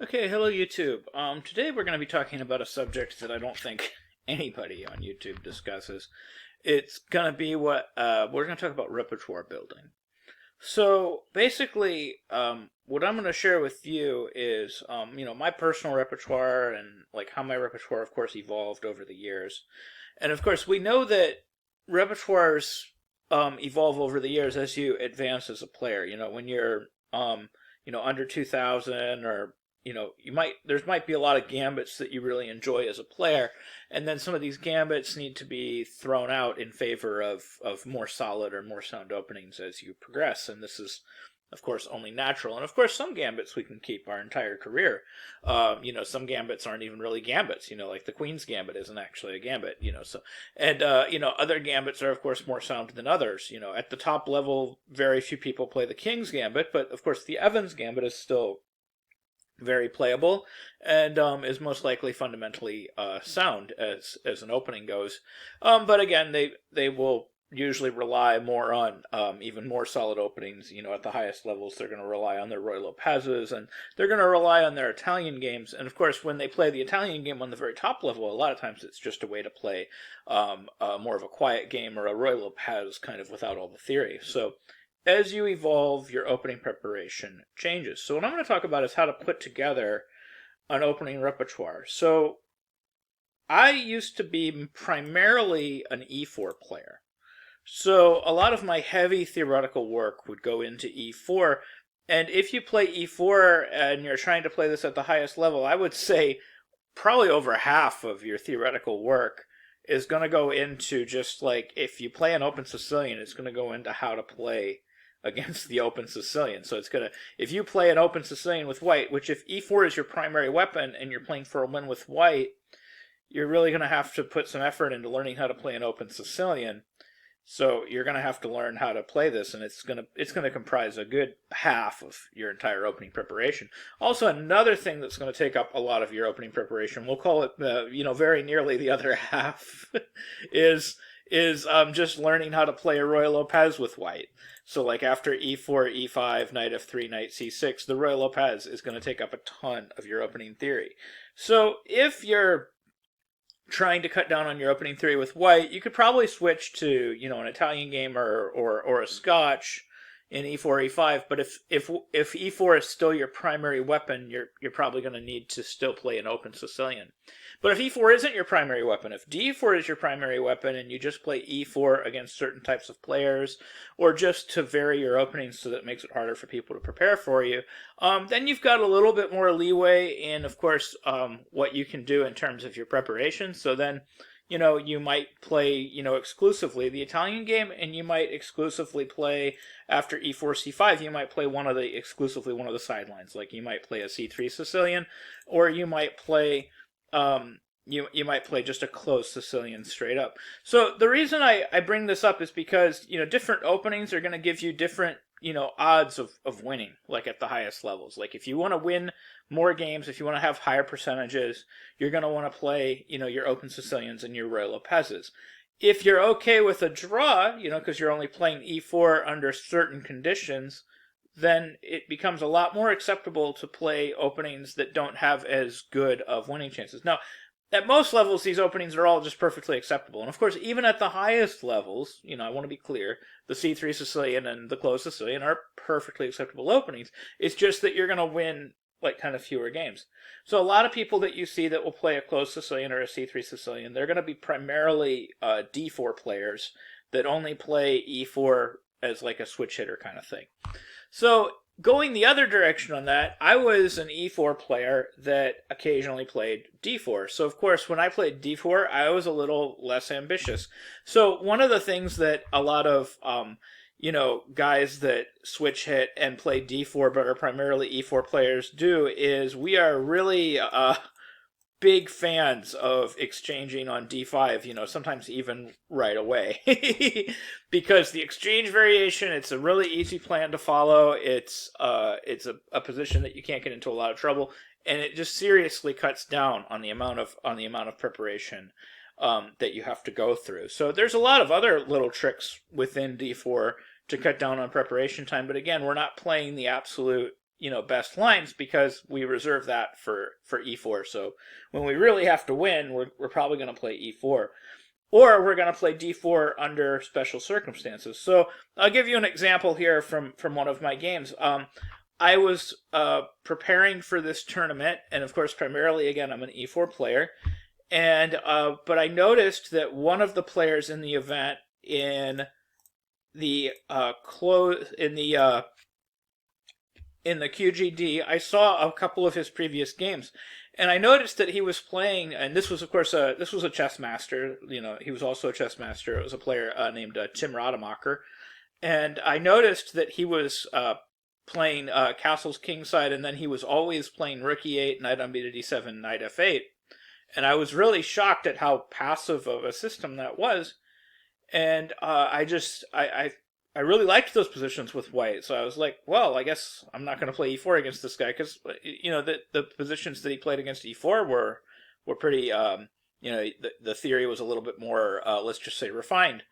Okay, hello YouTube. Today we're going to be talking about a subject that I don't think anybody on YouTube discusses. It's going to be we're going to talk about repertoire building. So basically, what I'm going to share with you is, my personal repertoire and like how my repertoire, of course, evolved over the years. And of course, we know that repertoires evolve over the years as you advance as a player. When you're under 2,000, or there might be a lot of gambits that you really enjoy as a player, and then some of these gambits need to be thrown out in favor of more solid or more sound openings as you progress. And this is, of course, only natural. And of course, some gambits we can keep our entire career. Some gambits aren't even really gambits. Like the Queen's Gambit isn't actually a gambit. Other gambits are, of course, more sound than others. At the top level, very few people play the King's Gambit, but of course, the Evans Gambit is still very playable and is most likely fundamentally sound as an opening goes. But again, they will usually rely more on even more solid openings. At the highest levels, they're going to rely on their Roy Lopez's, and they're going to rely on their Italian games. And of course, when they play the Italian game on the very top level, a lot of times it's just a way to play more of a quiet game or a Roy Lopez kind of without all the theory. So as you evolve, your opening preparation changes. So what I'm going to talk about is how to put together an opening repertoire. So I used to be primarily an E4 player. So a lot of my heavy theoretical work would go into E4. And if you play E4 and you're trying to play this at the highest level, I would say probably over half of your theoretical work is going to go into just like, if you play an open Sicilian, it's going to go into how to play against the open Sicilian. So if you play an open Sicilian with white, which if E4 is your primary weapon and you're playing for a win with white, you're really going to have to put some effort into learning how to play an open Sicilian. So you're going to have to learn how to play this, and it's going to comprise a good half of your entire opening preparation. Also, another thing that's going to take up a lot of your opening preparation, we'll call it very nearly the other half, is just learning how to play a Roy Lopez with white. So like after E4, E5, Knight F3, Knight C6, the Roy Lopez is going to take up a ton of your opening theory. So if you're trying to cut down on your opening theory with white, you could probably switch to, an Italian game or a Scotch in E4, E5. But if E4 is still your primary weapon, you're probably going to need to still play an open Sicilian. But if E4 isn't your primary weapon, if D4 is your primary weapon and you just play E4 against certain types of players, or just to vary your openings so that it makes it harder for people to prepare for you, then you've got a little bit more leeway in, of course, what you can do in terms of your preparation. So then, you might play, exclusively the Italian game, and you might exclusively play after E4, C5. You might play exclusively one of the sidelines. Like you might play a C3 Sicilian, or you might play you might play just a closed Sicilian straight up. So the reason I bring this up is because, different openings are going to give you different, odds of winning, like at the highest levels. Like if you want to win more games, if you want to have higher percentages, you're going to want to play, your open Sicilians and your Roy Lopez's. If you're okay with a draw, because you're only playing E4 under certain conditions, then it becomes a lot more acceptable to play openings that don't have as good of winning chances. Now, at most levels, these openings are all just perfectly acceptable. And of course, even at the highest levels, I want to be clear, the C3 Sicilian and the closed Sicilian are perfectly acceptable openings. It's just that you're going to win like kind of fewer games. So a lot of people that you see that will play a closed Sicilian or a C3 Sicilian, they're going to be primarily D4 players that only play E4 as like a switch hitter kind of thing. So going the other direction on that, I was an E4 player that occasionally played D4. So of course, when I played D4, I was a little less ambitious. So one of the things that a lot of guys that switch hit and play D4 but are primarily E4 players do is we are really big fans of exchanging on D5, sometimes even right away. Because the exchange variation, it's a really easy plan to follow. It's a position that you can't get into a lot of trouble, and it just seriously cuts down on the amount of preparation that you have to go through. So there's a lot of other little tricks within D4 to cut down on preparation time, but again, we're not playing the absolute best lines, because we reserve that for e4. So when we really have to win, we're probably going to play e4. Or we're going to play d4 under special circumstances. So I'll give you an example here from one of my games. I was preparing for this tournament, and of course, primarily, again, I'm an e4 player. And but I noticed that one of the players in the event in the in the QGD, I saw a couple of his previous games, and I noticed that he was playing. And this was, of course, this was a chess master. He was also a chess master. It was a player named Tim Rademacher, and I noticed that he was playing castles kingside, and then he was always playing rook e8, knight on b to d7, knight f8. And I was really shocked at how passive of a system that was. And I really liked those positions with white. So I was like, well, I guess I'm not going to play e4 against this guy, because the positions that he played against e4 were pretty the theory was a little bit more let's just say refined.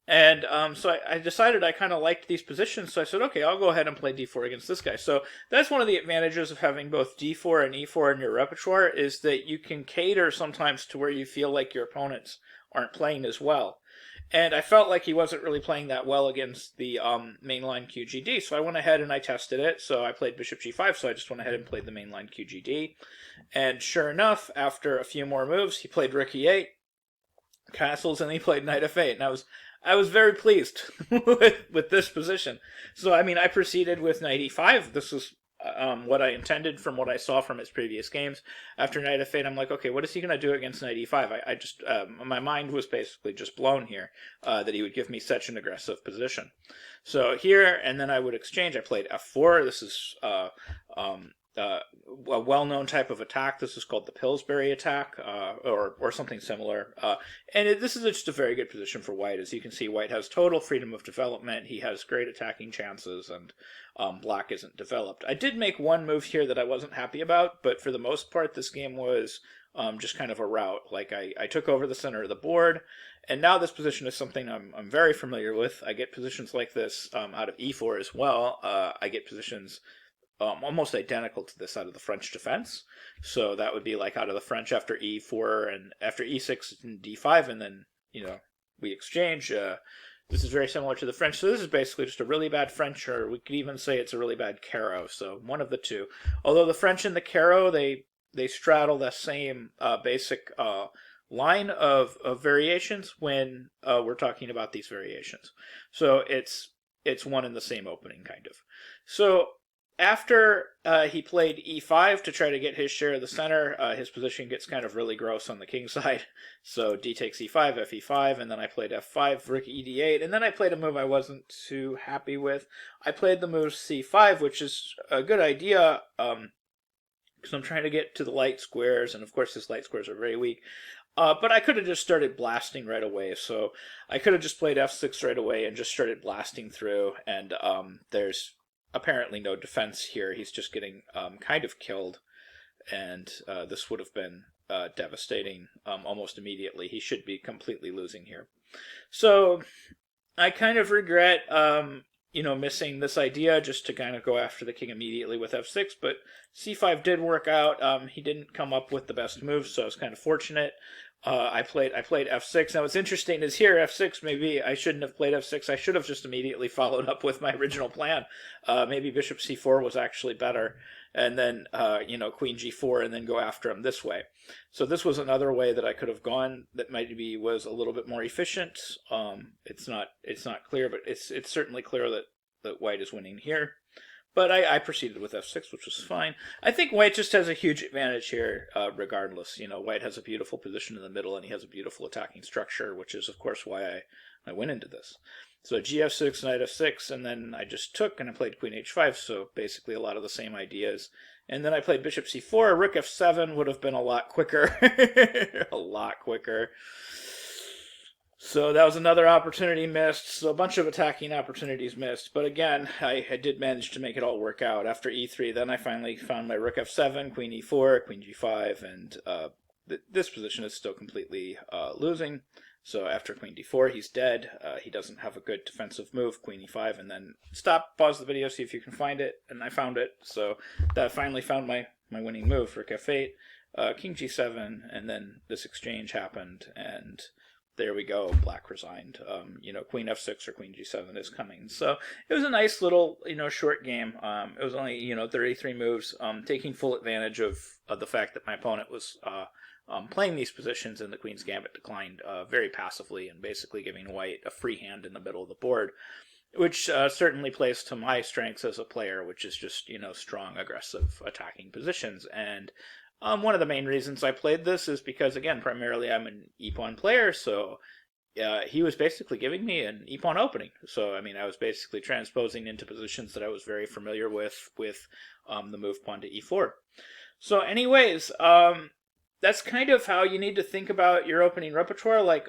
And so I decided I kind of liked these positions, so I said, okay, I'll go ahead and play d4 against this guy. So that's one of the advantages of having both d4 and e4 in your repertoire, is that you can cater sometimes to where you feel like your opponents aren't playing as well. And I felt like he wasn't really playing that well against the mainline QGD, so I went ahead and I tested it. So I played bishop g5, so I just went ahead and played the mainline QGD. And sure enough, after a few more moves, he played rook e8, castles, and he played knight f8. And I was very pleased with this position. So, I mean, I proceeded with knight e5. This was what I intended from what I saw from his previous games. After knight f8, I'm like, okay, what is he going to do against knight e5? I just, my mind was basically just blown here, that he would give me such an aggressive position. So here, and then I would exchange. I played f4. This is a well-known type of attack. This is called the Pillsbury attack, or something similar. This is just a very good position for white. As you can see, white has total freedom of development. He has great attacking chances, and black isn't developed. I did make one move here that I wasn't happy about, but for the most part, this game was just kind of a rout. Like, I took over the center of the board, and now this position is something I'm very familiar with. I get positions like this out of e4 as well. I get positions almost identical to this out of the French defense. So that would be like out of the French after e4 and after e6 and d5, and then, we exchange. This is very similar to the French. So this is basically just a really bad French, or we could even say it's a really bad Caro. So one of the two. Although the French and the Caro, they straddle the same basic line of variations when we're talking about these variations. So it's one in the same opening, kind of. So after he played e5 to try to get his share of the center, his position gets kind of really gross on the king side. So d takes e5, fe5, and then I played f5, rook ed8, and then I played a move I wasn't too happy with. I played the move c5, which is a good idea, because I'm trying to get to the light squares, and of course his light squares are very weak. But I could have just started blasting right away, so I could have just played f6 right away and just started blasting through, and there's apparently no defense here. He's just getting kind of killed, and this would have been devastating almost immediately. He should be completely losing here. So I kind of regret missing this idea just to kind of go after the king immediately with f6, but c5 did work out. He didn't come up with the best moves, so I was kind of fortunate. I played f6. Now what's interesting is here f6, maybe I shouldn't have played f6. I should have just immediately followed up with my original plan. Maybe bishop c4 was actually better, and then queen g4, and then go after him this way. So this was another way that I could have gone that maybe was a little bit more efficient. It's not clear, but it's certainly clear that white is winning here. But I proceeded with f6, which was fine. I think white just has a huge advantage here, regardless. White has a beautiful position in the middle, and he has a beautiful attacking structure, which is, of course, why I went into this. So gf6, knight f6, and then I just took, and I played queen h5, so basically a lot of the same ideas. And then I played bishop c4. Rook f7 would have been a lot quicker. A lot quicker. So that was another opportunity missed. So a bunch of attacking opportunities missed. But again, I did manage to make it all work out. After e3, then I finally found my rook f7, queen e4, queen g5, and this position is still completely losing. So after queen d4, he's dead. He doesn't have a good defensive move, queen e5, and then stop, pause the video, see if you can find it, and I found it. So that finally found my winning move for f8. King g7, and then this exchange happened, and there we go. Black resigned. Queen f6 or queen g7 is coming. So it was a nice little, short game. It was only, 33 moves, taking full advantage of the fact that my opponent was playing these positions, and the Queen's Gambit declined very passively, and basically giving white a free hand in the middle of the board, which certainly plays to my strengths as a player, which is just, strong, aggressive attacking positions. And one of the main reasons I played this is because, again, primarily I'm an e-pawn player, so he was basically giving me an e-pawn opening. So, I was basically transposing into positions that I was very familiar with the move pawn to e4. So anyways, that's kind of how you need to think about your opening repertoire. Like,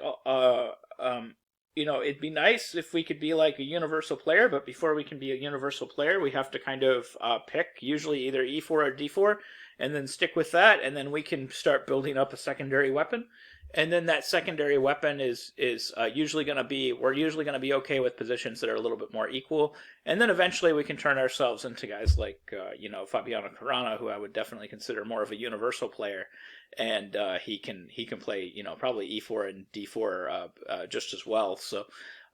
it'd be nice if we could be like a universal player, but before we can be a universal player, we have to kind of pick usually either e4 or d4, and then stick with that, and then we can start building up a secondary weapon. And then that secondary weapon is usually going to be, we're usually going to be okay with positions that are a little bit more equal. And then eventually we can turn ourselves into guys like, Fabiano Caruana, who I would definitely consider more of a universal player. And he can play, probably e4 and d4 just as well. So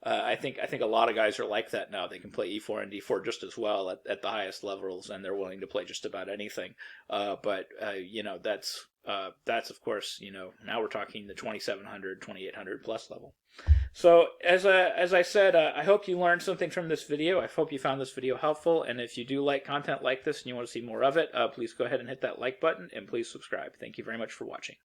I think a lot of guys are like that now. They can play e4 and d4 just as well at the highest levels, and they're willing to play just about anything. That's of course, now we're talking the 2700, 2800 plus level. So as I said, I hope you learned something from this video. I hope you found this video helpful. And if you do like content like this and you want to see more of it, please go ahead and hit that like button, and please subscribe. Thank you very much for watching.